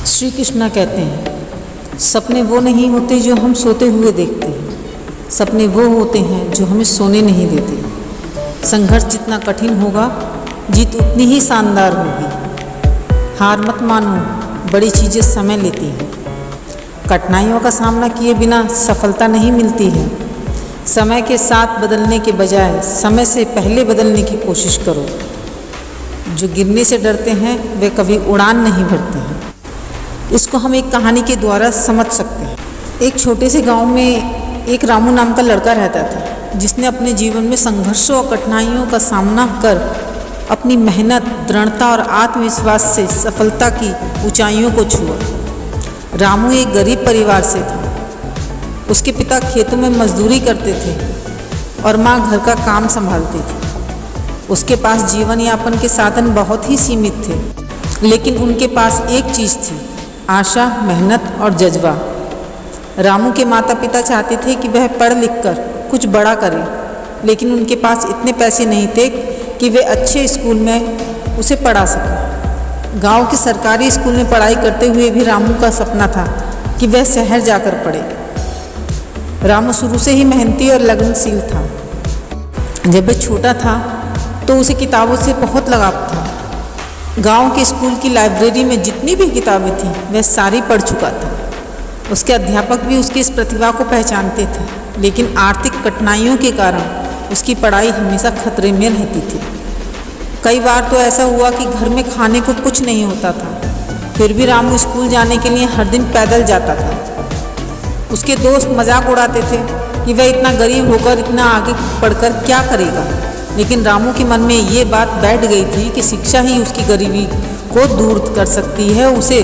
श्री कृष्णा कहते हैं, सपने वो नहीं होते जो हम सोते हुए देखते हैं, सपने वो होते हैं जो हमें सोने नहीं देते। संघर्ष जितना कठिन होगा, जीत उतनी ही शानदार होगी। हार मत मानो, बड़ी चीज़ें समय लेती हैं। कठिनाइयों का सामना किए बिना सफलता नहीं मिलती है। समय के साथ बदलने के बजाय समय से पहले बदलने की कोशिश करो। जो गिरने से डरते हैं वे कभी उड़ान नहीं भरते हैं। इसको हम एक कहानी के द्वारा समझ सकते हैं। एक छोटे से गांव में एक रामू नाम का लड़का रहता था, जिसने अपने जीवन में संघर्षों और कठिनाइयों का सामना कर अपनी मेहनत, दृढ़ता और आत्मविश्वास से सफलता की ऊंचाइयों को छुआ। रामू एक गरीब परिवार से था। उसके पिता खेतों में मजदूरी करते थे और माँ घर का काम संभालती थी। उसके पास जीवन यापन के साधन बहुत ही सीमित थे, लेकिन उनके पास एक चीज़ थी, आशा, मेहनत और जज्बा। रामू के माता पिता चाहते थे कि वह पढ़ लिख कर कुछ बड़ा करे, लेकिन उनके पास इतने पैसे नहीं थे कि वे अच्छे स्कूल में उसे पढ़ा सकें। गांव के सरकारी स्कूल में पढ़ाई करते हुए भी रामू का सपना था कि वह शहर जाकर पढ़े। रामू शुरू से ही मेहनती और लगनशील था। जब वह छोटा था तो उसे किताबों से बहुत लगाव था। गांव के स्कूल की लाइब्रेरी में जितनी भी किताबें थीं वह सारी पढ़ चुका था। उसके अध्यापक भी उसकी इस प्रतिभा को पहचानते थे, लेकिन आर्थिक कठिनाइयों के कारण उसकी पढ़ाई हमेशा खतरे में रहती थी। कई बार तो ऐसा हुआ कि घर में खाने को कुछ नहीं होता था, फिर भी रामू स्कूल जाने के लिए हर दिन पैदल जाता था। उसके दोस्त मजाक उड़ाते थे कि वह इतना गरीब होकर इतना आगे पढ़कर क्या करेगा, लेकिन रामू के मन में ये बात बैठ गई थी कि शिक्षा ही उसकी गरीबी को दूर कर सकती है, उसे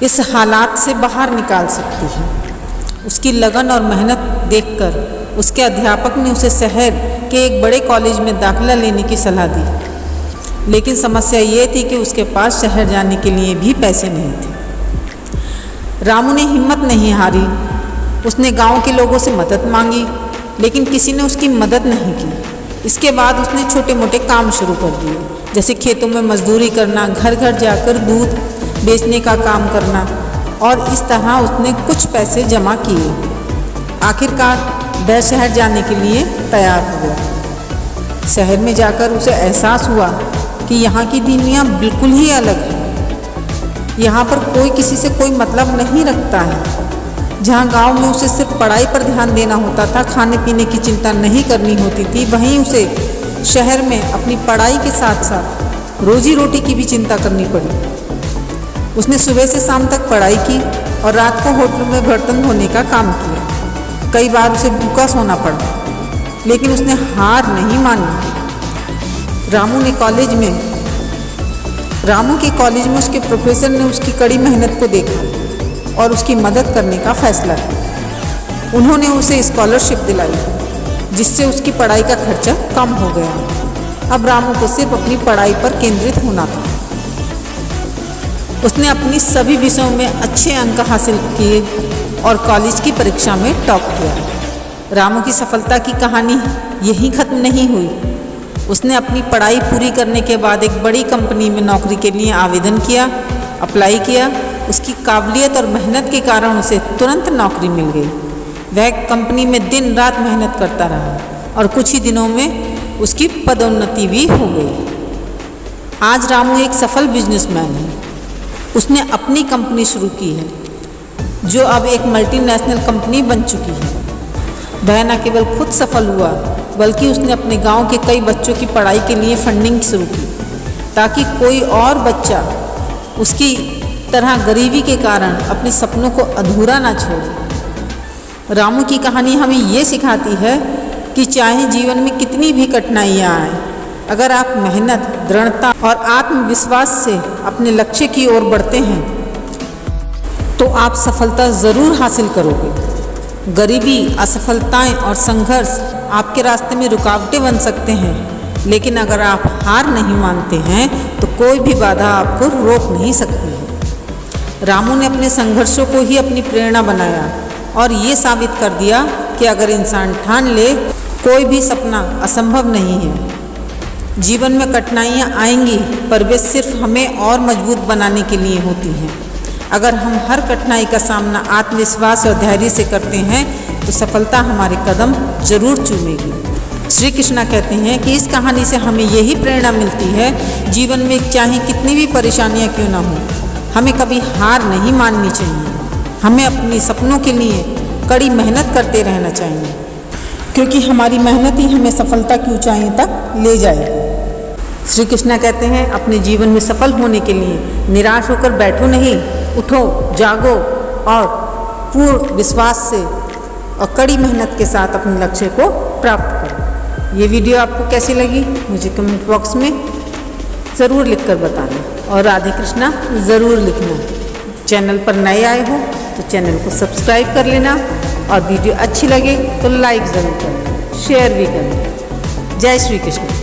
इस हालात से बाहर निकाल सकती है। उसकी लगन और मेहनत देखकर उसके अध्यापक ने उसे शहर के एक बड़े कॉलेज में दाखिला लेने की सलाह दी, लेकिन समस्या ये थी कि उसके पास शहर जाने के लिए भी पैसे नहीं थे। रामू ने हिम्मत नहीं हारी। उसने गांव के लोगों से मदद मांगी, लेकिन किसी ने उसकी मदद नहीं की। इसके बाद उसने छोटे मोटे काम शुरू कर दिए, जैसे खेतों में मजदूरी करना, घर घर जाकर दूध बेचने का काम करना, और इस तरह उसने कुछ पैसे जमा किए। आखिरकार वह शहर जाने के लिए तैयार हो गया। शहर में जाकर उसे एहसास हुआ कि यहाँ की दुनिया बिल्कुल ही अलग है। यहाँ पर कोई किसी से कोई मतलब नहीं रखता है। जहाँ गांव में उसे सिर्फ पढ़ाई पर ध्यान देना होता था, खाने पीने की चिंता नहीं करनी होती थी, वहीं उसे शहर में अपनी पढ़ाई के साथ साथ रोजी रोटी की भी चिंता करनी पड़ी। उसने सुबह से शाम तक पढ़ाई की और रात को होटल में बर्तन धोने का काम किया। कई बार उसे भूखा सोना पड़ा, लेकिन उसने हार नहीं मानी। रामू के कॉलेज में उसके प्रोफेसर ने उसकी कड़ी मेहनत को देखा और उसकी मदद करने का फैसला किया। उन्होंने उसे स्कॉलरशिप दिलाई, जिससे उसकी पढ़ाई का खर्चा कम हो गया। अब रामू को सिर्फ अपनी पढ़ाई पर केंद्रित होना था। उसने अपनी सभी विषयों में अच्छे अंक हासिल किए और कॉलेज की परीक्षा में टॉप किया। रामू की सफलता की कहानी यहीं खत्म नहीं हुई। उसने अपनी पढ़ाई पूरी करने के बाद एक बड़ी कंपनी में नौकरी के लिए आवेदन किया, अप्लाई किया। उसकी काबिलियत और मेहनत के कारण उसे तुरंत नौकरी मिल गई। वह कंपनी में दिन रात मेहनत करता रहा और कुछ ही दिनों में उसकी पदोन्नति भी हो गई। आज रामू एक सफल बिजनेसमैन है। उसने अपनी कंपनी शुरू की है, जो अब एक मल्टीनेशनल कंपनी बन चुकी है। वह न केवल खुद सफल हुआ, बल्कि उसने अपने गांव के कई बच्चों की पढ़ाई के लिए फंडिंग शुरू की, ताकि कोई और बच्चा उसकी तरह गरीबी के कारण अपने सपनों को अधूरा ना छोड़े। रामू की कहानी हमें ये सिखाती है कि चाहे जीवन में कितनी भी कठिनाइयाँ आएँ, अगर आप मेहनत, दृढ़ता और आत्मविश्वास से अपने लक्ष्य की ओर बढ़ते हैं तो आप सफलता ज़रूर हासिल करोगे। गरीबी, असफलताएं और संघर्ष आपके रास्ते में रुकावटें बन सकते हैं, लेकिन अगर आप हार नहीं मानते हैं तो कोई भी बाधा आपको रोक नहीं सकती है। रामू ने अपने संघर्षों को ही अपनी प्रेरणा बनाया और ये साबित कर दिया कि अगर इंसान ठान ले, कोई भी सपना असंभव नहीं है। जीवन में कठिनाइयाँ आएंगी, पर वे सिर्फ हमें और मजबूत बनाने के लिए होती हैं। अगर हम हर कठिनाई का सामना आत्मविश्वास और धैर्य से करते हैं तो सफलता हमारे कदम जरूर चूमेगी। श्री कृष्णा कहते हैं कि इस कहानी से हमें यही प्रेरणा मिलती है, जीवन में चाहे कितनी भी परेशानियां क्यों ना हो, हमें कभी हार नहीं माननी चाहिए। हमें अपने सपनों के लिए कड़ी मेहनत करते रहना चाहिए, क्योंकि हमारी मेहनत ही हमें सफलता की ऊंचाइयों तक ले जाएगी। श्री कृष्णा कहते हैं अपने जीवन में सफल होने के लिए निराश होकर बैठो नहीं, उठो, जागो और पूर्ण विश्वास से और कड़ी मेहनत के साथ अपने लक्ष्य को प्राप्त करो। ये वीडियो आपको कैसी लगी मुझे कमेंट बॉक्स में ज़रूर लिखकर बताना और राधे कृष्णा ज़रूर लिखना। चैनल पर नए आए हो तो चैनल को सब्सक्राइब कर लेना और वीडियो अच्छी लगे तो लाइक ज़रूर करना, शेयर भी करना। जय श्री कृष्ण।